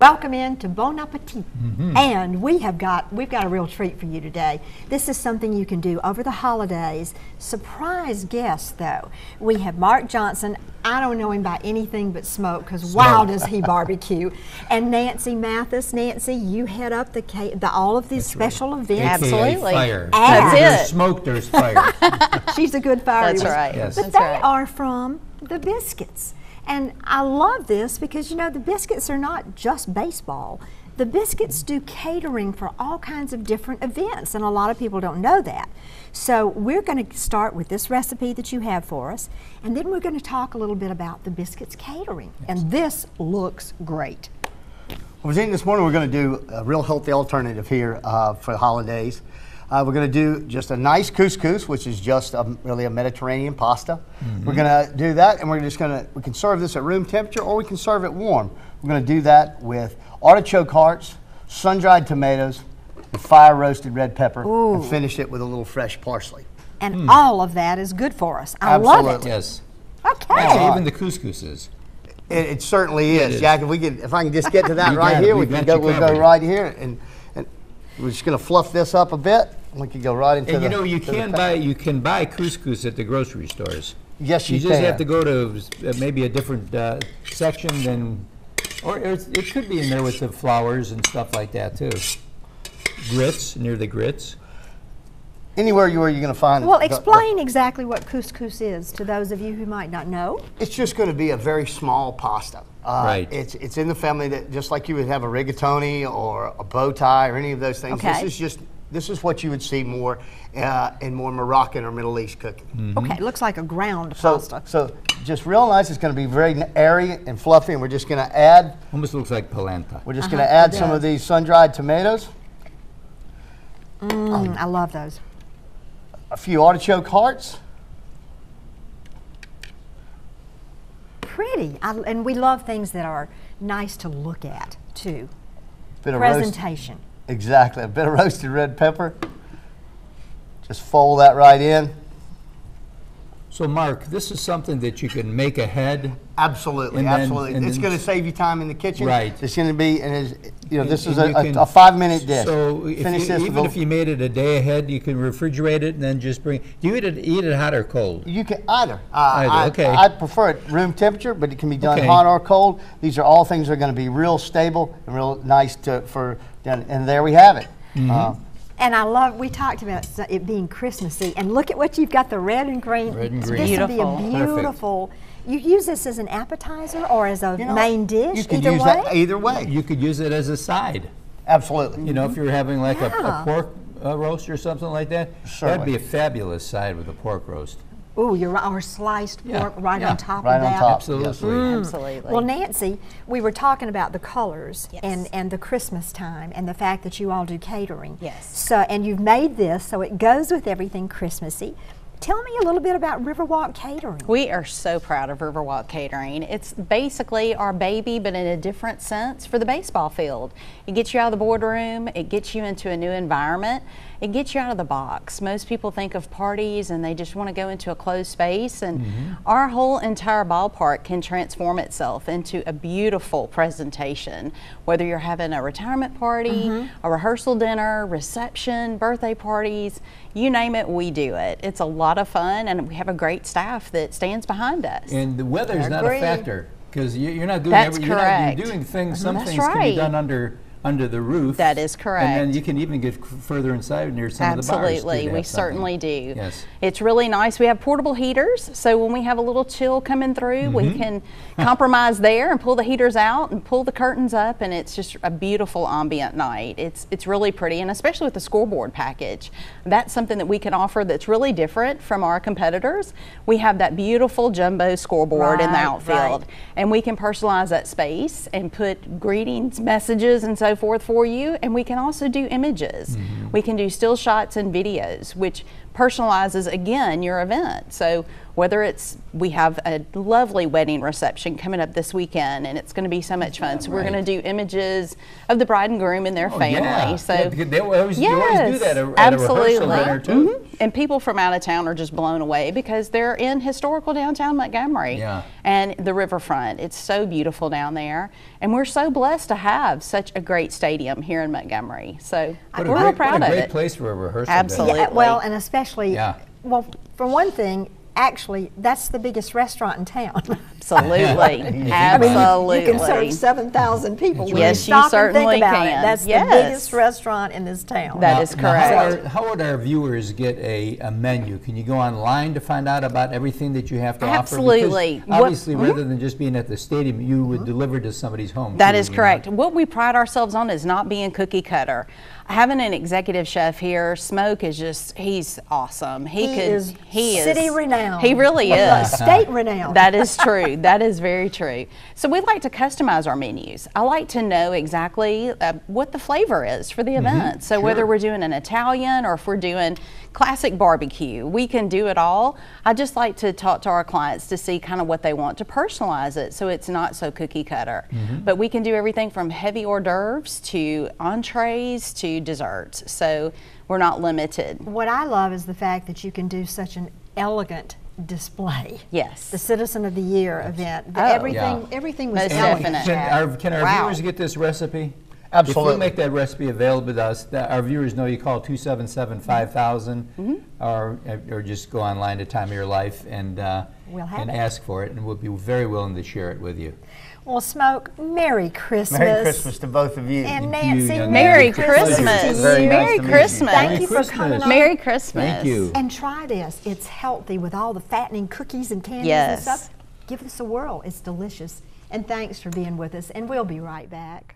Welcome in to Bon Appetit. And we've got a real treat for you today. This is something you can do over the holidays. Surprise guests though. We have Mark Johnson. I don't know him by anything but smoke because wow does he barbecue. And Nancy Mathis. Nancy, you head up all of these special events. Absolutely. Fire. That's There's smoke, there's fire. She's a good fire. That's right. Yes. But they are from the Biscuits. And I love this because, you know, the Biscuits are not just baseball. The Biscuits do catering for all kinds of different events, and a lot of people don't know that. So we're going to start with this recipe that you have for us, and then we're going to talk a little bit about the Biscuits catering. Yes. And this looks great. Well, this morning we're going to do a real healthy alternative here for the holidays. We're going to do just a nice couscous, which is just really a Mediterranean pasta. We're going to do that, and we can serve this at room temperature or we can serve it warm. We're going to do that with artichoke hearts, sun-dried tomatoes, and fire-roasted red pepper, and finish it with a little fresh parsley. And all of that is good for us. I Absolutely. love it. Yes. Okay. Actually, even the couscous is. It certainly is. Jack, if I can just get to that You right got it. here, We'll go right here, and we're just going to fluff this up a bit. We can go right into And you know, you can buy couscous at the grocery stores. Yes, you just can. have to go to maybe a different section than, or it could be in there with the flowers and stuff like that too. Grits, near the grits. Anywhere where you're going to find. Well, explain exactly what couscous is to those of you who might not know. It's just going to be a very small pasta. Right. It's in the family that just like you would have a rigatoni or a bow tie or any of those things. Okay. This is what you would see more in more Moroccan or Middle East cooking. Okay, it looks like a ground pasta. So just real nice. It's going to be very airy and fluffy, and we're just going to add. Almost looks like polenta. We're just going to add some of these sun-dried tomatoes. I love those. A few artichoke hearts. Pretty, and we love things that are nice to look at too. Bit of Presentation. Exactly, a bit of roasted red pepper. Just fold that right in. So Mark, this is something that you can make ahead. Absolutely, absolutely. It's going to save you time in the kitchen. Right. It's going to be, this is a 5-minute dish. So even if you made it a day ahead, you can refrigerate it and then just bring. Do you eat it hot or cold? You can either. Okay. I prefer it room temperature, but it can be done hot or cold. These are all things that are going to be real stable and real nice and there we have it. And we talked about it being Christmassy, and look at what you've got, the red and green. Red and green. This would be a Beautiful. beautiful. You use this as an appetizer or as a main dish, You could either use way? that either way. You could use it as a side. Absolutely. You know, if you're having like a pork roast or something like that, that'd be a fabulous side with a pork roast. Ooh, or sliced pork right on top right of that. on top. Absolutely. Absolutely. Well, Nancy, we were talking about the colors Yes. and the Christmas time and the fact that you all do catering. Yes. So, and you've made this so it goes with everything Christmassy. Tell me a little bit about Riverwalk Catering. We are so proud of Riverwalk Catering. It's basically our baby, but in a different sense for the baseball field. It gets you out of the boardroom, it gets you into a new environment, it gets you out of the box. Most people think of parties and they just want to go into a closed space, and our whole entire ballpark can transform itself into a beautiful presentation. Whether you're having a retirement party, a rehearsal dinner, reception, birthday parties, you name it, we do it. It's a lot of fun, and we have a great staff that stands behind us. And the weather is not a factor because you're not doing That's correct. You're doing things. Some That's things can be right. done under the roof. That is correct. And then you can even get further inside near some of the bars. Absolutely, we certainly do. Yes. It's really nice. We have portable heaters, so when we have a little chill coming through, we can compromise there and pull the heaters out and pull the curtains up, and it's just a beautiful ambient night. It's really pretty, and especially with the scoreboard package. That's something that we can offer that's really different from our competitors. We have that beautiful jumbo scoreboard in the outfield, and we can personalize that space and put greetings, messages, and so forth for you, and we can also do images. We can do still shots and videos, which personalizes, again, your event. So whether it's, we have a lovely wedding reception coming up this weekend, and it's going to be so much fun. So we're going to do images of the bride and groom and their family. Yeah. So Yeah, they always do that at a rehearsal dinner too. And people from out of town are just blown away because they're in historical downtown Montgomery and the riverfront. It's so beautiful down there, and we're so blessed to have such a great stadium here in Montgomery. So we're real proud of it. What a great place for a rehearsal. Absolutely. Yeah, well, and especially, well, for one thing, actually, that's the biggest restaurant in town. Absolutely. Absolutely. You can serve 7,000 people. When Yes, you you stop and think certainly about can. It. That's Yes. the biggest restaurant in this town. That is correct. How would our viewers get a menu? Can you go online to find out about everything that you have to offer? Absolutely. Because obviously, rather than just being at the stadium, you would deliver to somebody's home. That is correct. What we pride ourselves on is not being cookie cutter. Having an executive chef here, Smoke is just, he's awesome. He is city renowned. He really is. State renowned. That is true. That is very true. So we like to customize our menus. I like to know exactly what the flavor is for the event. So whether we're doing an Italian or if we're doing classic barbecue, we can do it all. I just like to talk to our clients to see kind of what they want to personalize it so it's not so cookie cutter. But we can do everything from heavy hors d'oeuvres to entrees to desserts. So we're not limited. What I love is the fact that you can do such an elegant display. Yes. The Citizen of the Year event. Oh, everything was Most elegant. definite. Can our viewers get this recipe? Absolutely. If we make that recipe available to us, our viewers know you call 277-5000 or just go online to Time of Your Life and ask for it, and we'll be very willing to share it with you. Well, Smoke, Merry Christmas. Merry Christmas to both of you. And Thank you, Nancy, young Merry lady. Christmas. Very nice Merry to meet you. Christmas. Thank you for coming on. Merry Christmas. Thank you. And try this. It's healthy with all the fattening cookies and candies Yes. and stuff. Give this a whirl. It's delicious. And thanks for being with us. And we'll be right back.